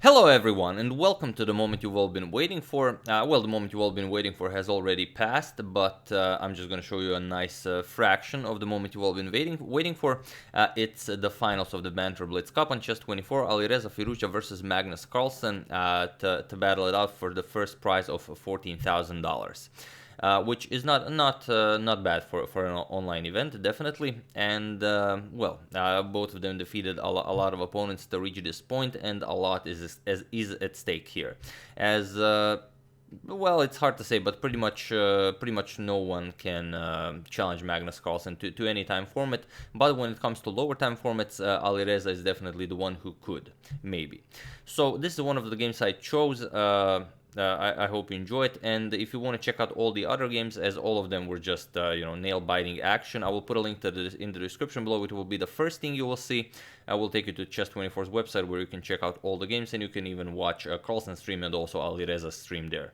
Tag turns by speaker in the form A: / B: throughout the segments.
A: Hello everyone, and welcome to the moment you've all been waiting for. Well, the moment you've all been waiting for has already passed, but I'm just going to show you a nice fraction of the moment you've all been waiting for. It's the finals of the BanterBlitZ Cup on chess 24, Alireza Firouzja versus Magnus Carlsen to battle it out for the first prize of $14,000. Which is not bad for an online event, definitely. And both of them defeated a lot of opponents to reach this point, and a lot is at stake here. As well, it's hard to say, but pretty much no one can challenge Magnus Carlsen to any time format. But when it comes to lower time formats, Alireza is definitely the one who could, maybe. So this is one of the games I chose. I hope you enjoy it, and if you want to check out all the other games, as all of them were just nail-biting action, I will put a link to this in the description below. It will be the first thing you will see. I will take you to Chess24's website where you can check out all the games, and you can even watch Carlsen's stream and also Alireza's stream there.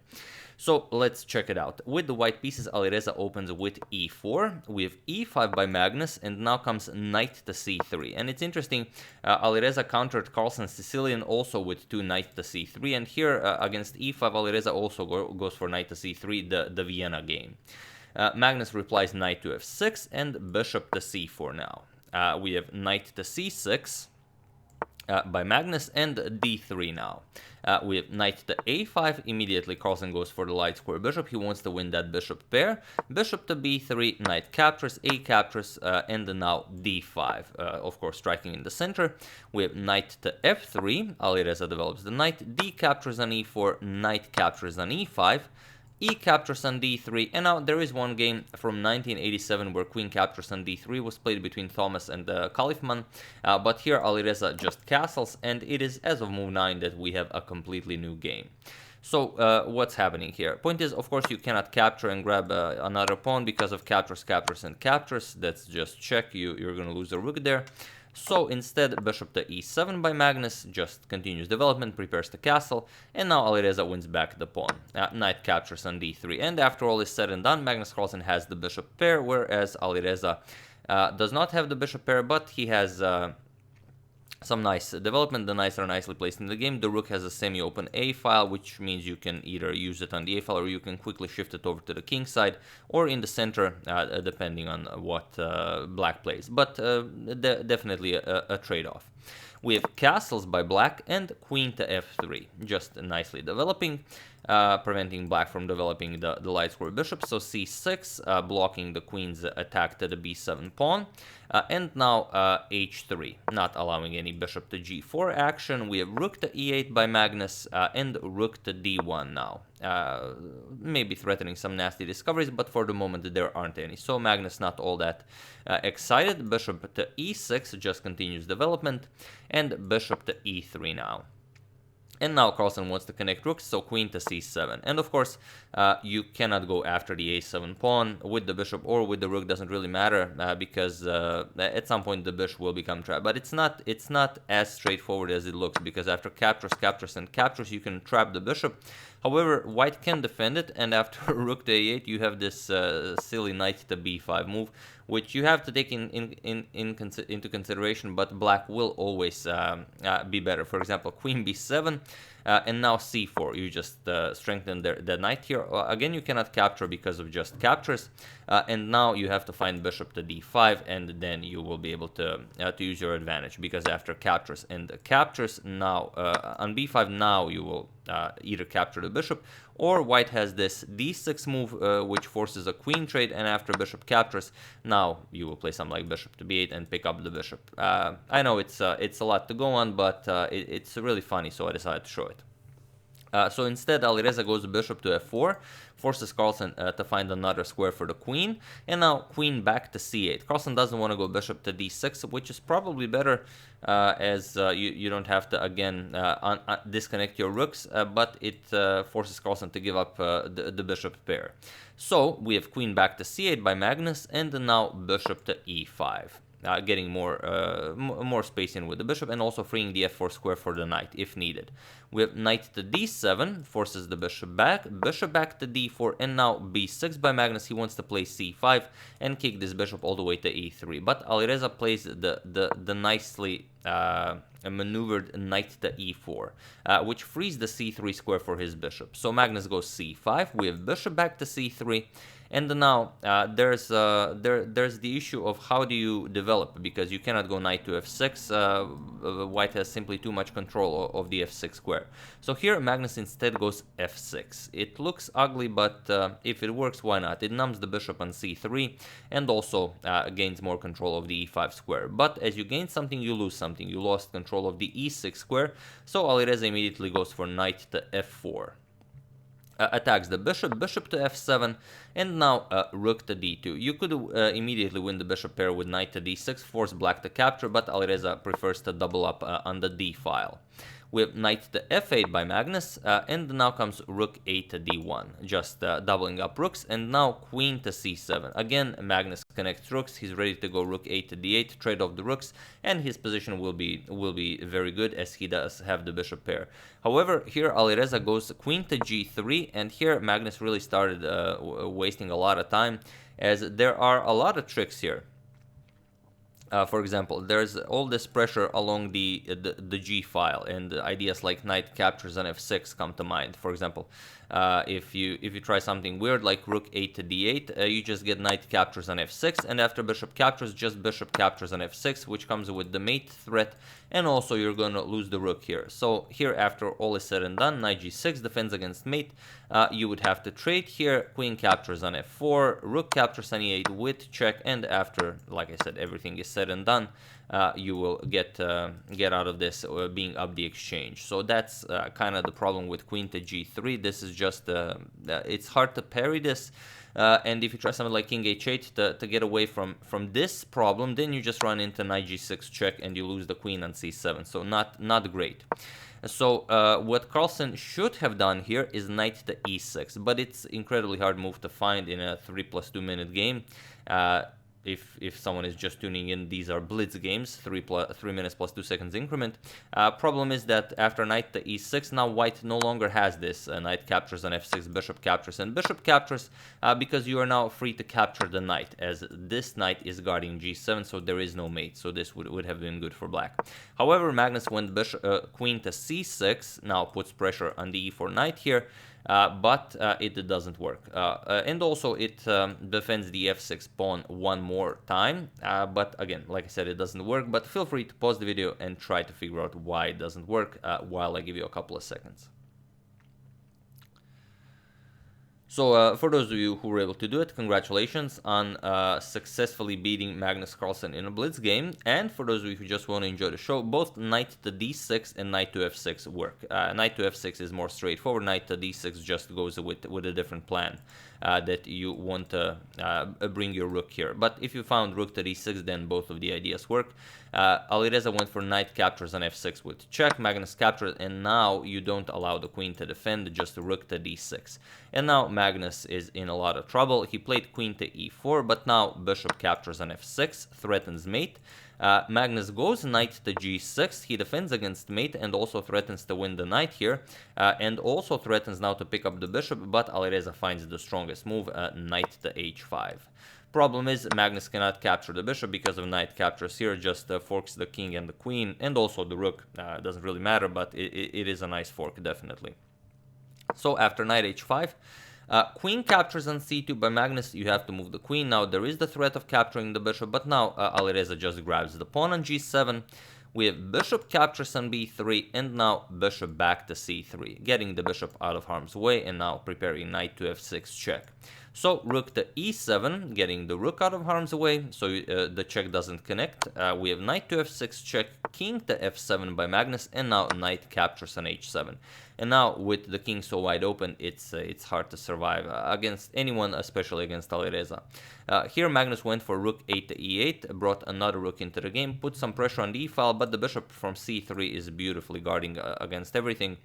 A: So let's check it out. With the white pieces, Alireza opens with e4. We have e5 by Magnus, and now comes knight to c3. And it's interesting, Alireza countered Carlsen's Sicilian also with two knight to c3, and here against e5, Alireza also goes for knight to c3, the Vienna game. Magnus replies knight to f6 and bishop to c4 now. We have knight to c6 by Magnus and d3 now. We have knight to a5. Immediately Carlsen goes for the light square bishop. He wants to win that bishop pair. Bishop to b3, knight captures, a captures, and now d5. Of course, striking in the center. We have knight to f3. Alireza develops the knight. D captures on e4, knight captures on e5. E captures on d3, and now there is one game from 1987 where queen captures on d3 was played between Thomas and Kalifman, but here Alireza just castles, and it is as of move 9 that we have a completely new game. So what's happening here? Point is, of course, you cannot capture and grab another pawn because of captures, captures, and captures. That's just check. You're going to lose a rook there. So instead, bishop to e7 by Magnus just continues development, prepares the castle, and now Alireza wins back the pawn. Knight captures on d3, and after all is said and done, Magnus Carlsen has the bishop pair, whereas Alireza does not have the bishop pair, but he has some nice development. The knights are nicely placed in the game. The rook has a semi-open A file, which means you can either use it on the A file or you can quickly shift it over to the king side or in the center, depending on what black plays. But definitely a trade-off. We have castles by black and queen to f3, just nicely developing, preventing black from developing the light square bishop. So c6, blocking the queen's attack to the b7 pawn. And now h3, not allowing any bishop to g4 action. We have rook to e8 by Magnus and rook to d1 now. Maybe threatening some nasty discoveries, but for the moment there aren't any. So Magnus not all that excited. Bishop to e6 just continues development, and bishop to e3 now. And now Carlsen wants to connect rooks, so queen to c7. And of course, you cannot go after the a7 pawn with the bishop or with the rook, doesn't really matter, because at some point the bishop will become trapped. But it's not as straightforward as it looks, because after captures, captures, and captures, you can trap the bishop. However, white can defend it, and after rook to a8, you have this silly knight to b5 move, which you have to take into consideration, but black will always be better. For example, queen b7, and now c4. You just strengthen the knight here. Again, you cannot capture because of just captures, and now you have to find bishop to d5, and then you will be able to use your advantage, because after captures and captures, now on b5, now you will either capture the bishop, or white has this d6 move, which forces a queen trade, and after bishop captures, now you will play something like bishop to b8 and pick up the bishop. I know it's a lot to go on, but it's really funny, so I decided to show it. So instead, Alireza goes bishop to f4, forces Carlsen to find another square for the queen, and now queen back to c8. Carlsen doesn't want to go bishop to d6, which is probably better, as you don't have to, again, disconnect your rooks, but it forces Carlsen to give up the bishop pair. So we have queen back to c8 by Magnus, and now bishop to e5. Getting more space in with the bishop, and also freeing the f4 square for the knight if needed. We have knight to d7, forces the bishop back to d4, and now b6 by Magnus. He wants to play c5 and kick this bishop all the way to e3. But Alireza plays the nicely maneuvered knight to e4, which frees the c3 square for his bishop. So Magnus goes c5, we have bishop back to c3, and now there's the issue of how do you develop, because you cannot go knight to f6. White has simply too much control of the f6 square. So here Magnus instead goes f6. It looks ugly, but if it works, why not? It numbs the bishop on c3 and also gains more control of the e5 square. But as you gain something, you lose something. You lost control of the e6 square, so Alireza immediately goes for knight to f4. Attacks the bishop, bishop to f7, and now rook to d2. You could immediately win the bishop pair with knight to d6, force black to capture, but Alireza prefers to double up on the d file. We have knight to f8 by Magnus, and now comes rook 8 to d1, just doubling up rooks, and now queen to c7. Again, Magnus connects rooks. He's ready to go rook 8 to d8, trade off the rooks, and his position will be very good, as he does have the bishop pair. However, here Alireza goes queen to g3, and here Magnus really started wasting a lot of time, as there are a lot of tricks here. For example, there's all this pressure along the G file, and ideas like knight captures on f6 come to mind. For example, if you try something weird like rook 8 to d8, you just get knight captures on f6, and after bishop captures, just bishop captures on f6, which comes with the mate threat, and also you're going to lose the rook here. So here, after all is said and done, knight g6 defends against mate. You would have to trade here. Queen captures on f4, rook captures on e8 with check, and after, like I said, everything is said and done, you will get out of this being up the exchange. So that's kind of the problem with queen to g3. This is just it's hard to parry this. And if you try something like king h8 to get away from this problem, then you just run into knight g6 check and you lose the queen on c7. So not great. So what Carlsen should have done here is knight to e6, but it's incredibly hard move to find in a 3+2 minute game. If someone is just tuning in, these are Blitz games, 3 minutes plus 2 seconds increment. Problem is that after knight to e6, now white no longer has this. Knight captures on f6, bishop captures, and bishop captures because you are now free to capture the knight, as this knight is guarding g7, so there is no mate. So this would have been good for black. However, Magnus went queen to c6, now puts pressure on the e4 knight here. But it doesn't work, and also it defends the f6 pawn one more time, but again, like I said, it doesn't work. But feel free to pause the video and try to figure out why it doesn't work while I give you a couple of seconds. So for those of you who were able to do it, congratulations on successfully beating Magnus Carlsen in a Blitz game. And for those of you who just want to enjoy the show, both knight to d6 and knight to f6 work. Knight to f6 is more straightforward. Knight to d6 just goes with a different plan that you want to bring your rook here. But if you found rook to d6, then both of the ideas work. Alireza went for knight captures on f6 with check. Magnus captured, and now you don't allow the queen to defend, just rook to d6. And now Magnus is in a lot of trouble. He played queen to e4, but now bishop captures on f6, threatens mate. Magnus goes knight to g6. He defends against mate and also threatens to win the knight here, and also threatens now to pick up the bishop, but Alireza finds the strongest move, knight to h5. Problem is, Magnus cannot capture the bishop because of knight captures here, just forks the king and the queen, and also the rook. Doesn't really matter, but it is a nice fork, definitely. So after knight h5, queen captures on c2 by Magnus. You have to move the queen. Now there is the threat of capturing the bishop, but now Alireza just grabs the pawn on g7. We have bishop captures on b3, and now bishop back to c3, getting the bishop out of harm's way, and now preparing knight to f6 check. So rook to e7, getting the rook out of harm's way, so the check doesn't connect. We have knight to f6 check, king to f7 by Magnus, and now knight captures on h7. And now with the king so wide open, it's hard to survive against anyone, especially against Alireza. Here Magnus went for rook 8 to e8, brought another rook into the game, put some pressure on the e-file, but the bishop from c3 is beautifully guarding against everything.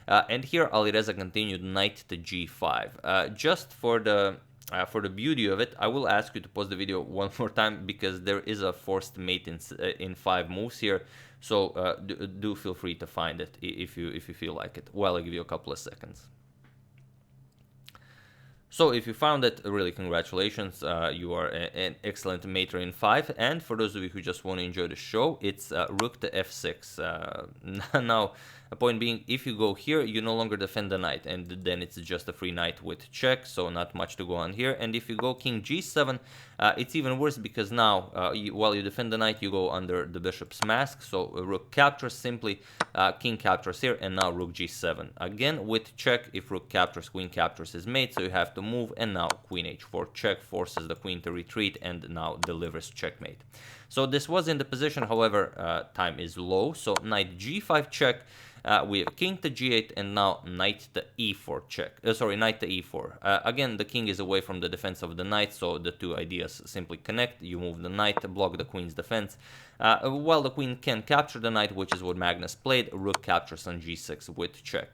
A: And here Alireza continued knight to g5. Just for the beauty of it, I will ask you to pause the video one more time, because there is a forced mate in 5 moves here. So do feel free to find it if you feel like it, while I give you a couple of seconds. So if you found it, really congratulations, you are an excellent mater in 5, and for those of you who just want to enjoy the show, it's rook to f6. Now, a point being, if you go here, you no longer defend the knight, and then it's just a free knight with check, so not much to go on here. And if you go king g7, it's even worse, because now, while you defend the knight, you go under the bishop's mask, so rook captures simply, king captures here, and now rook g7. Again, with check, if rook captures, queen captures is mate, so you have to move, and now queen h4 check forces the queen to retreat, and now delivers checkmate. So this was in the position, however, time is low, so knight g5 check, we have king to g8, and now knight to e4 check. Knight to e4. Again, the king is away from the defense of the knight, so the two ideas simply connect. You move the knight to block the queen's defense. While the queen can capture the knight, which is what Magnus played, rook captures on g6 with check.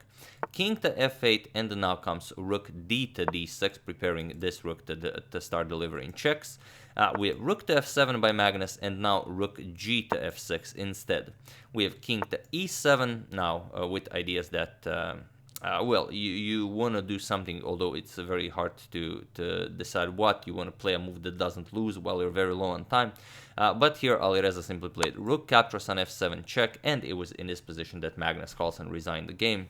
A: King to f8, and now comes rook d to d6, preparing this rook to start delivering checks. We have rook to f7 by Magnus, and now rook g to f6 instead. We have king to e7 now, with ideas that, well, you want to do something, although it's very hard to decide what. You want to play a move that doesn't lose while you're very low on time. But here Alireza simply played rook captures on f7 check, and it was in this position that Magnus Carlsen resigned the game,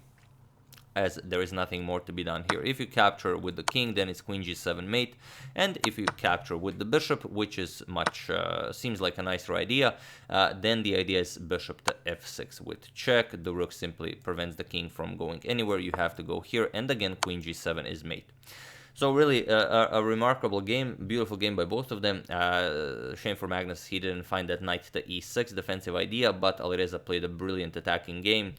A: as there is nothing more to be done here. If you capture with the king, then it's queen g7 mate, and if you capture with the bishop, which is much, seems like a nicer idea, then the idea is bishop to f6 with check. The rook simply prevents the king from going anywhere. You have to go here, and again queen g7 is mate. So really a remarkable game, beautiful game by both of them. Shame for Magnus, he didn't find that knight to e6 defensive idea, but Alireza played a brilliant attacking game.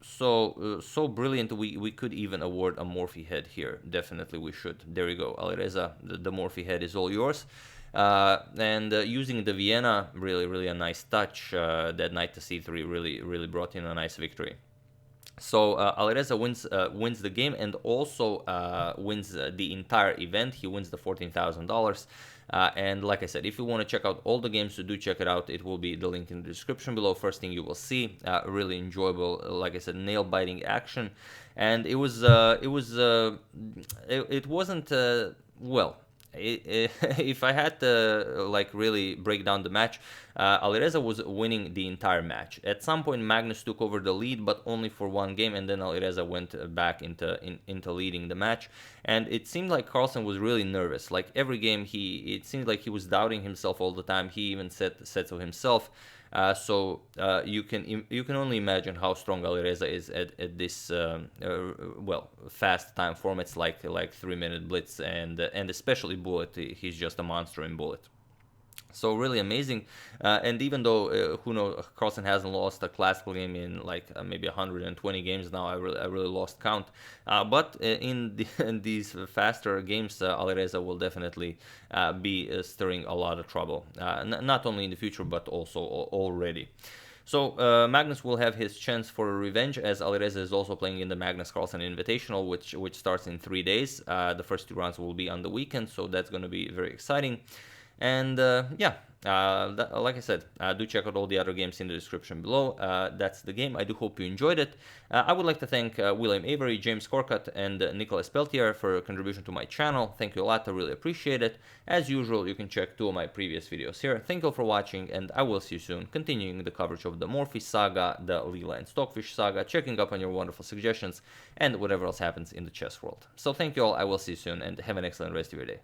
A: So brilliant, we could even award a Morphy head here. Definitely we should. There you go, Alireza, the Morphy head is all yours. And using the Vienna, really a nice touch. That knight to c3 really brought in a nice victory. So Alireza wins the game, and also wins the entire event. He wins the $14,000. And like I said, if you want to check out all the games, so do check it out. It will be the link in the description below. First thing you will see, really enjoyable, like I said, nail-biting action. And it wasn't well. If I had to like really break down the match, Alireza was winning the entire match. At some point Magnus took over the lead, but only for one game, and then Alireza went back into leading the match. And it seemed like Carlsen was really nervous. Like every game, it seemed like he was doubting himself all the time. He even said so himself. So you can only imagine how strong Alireza is at this well, fast time formats like 3-minute blitz and especially bullet. He's just a monster in bullet. So really amazing, and even though who knows, Carlsen hasn't lost a classical game in like maybe 120 games now. I really lost count. But in these faster games, Alireza will definitely be stirring a lot of trouble, not only in the future but also already. So Magnus will have his chance for a revenge, as Alireza is also playing in the Magnus Carlsen Invitational, which starts in 3 days. The first 2 rounds will be on the weekend, so that's going to be very exciting. And yeah, like I said, do check out all the other games in the description below. That's the game. I do hope you enjoyed it. I would like to thank William Avery, James Corcutt, and Nicholas Peltier for contribution to my channel. Thank you a lot. I really appreciate it. As usual, you can check 2 of my previous videos here. Thank you all for watching, and I will see you soon, continuing the coverage of the Morphy saga, the Leela and Stockfish saga, checking up on your wonderful suggestions, and whatever else happens in the chess world. So thank you all. I will see you soon, and have an excellent rest of your day.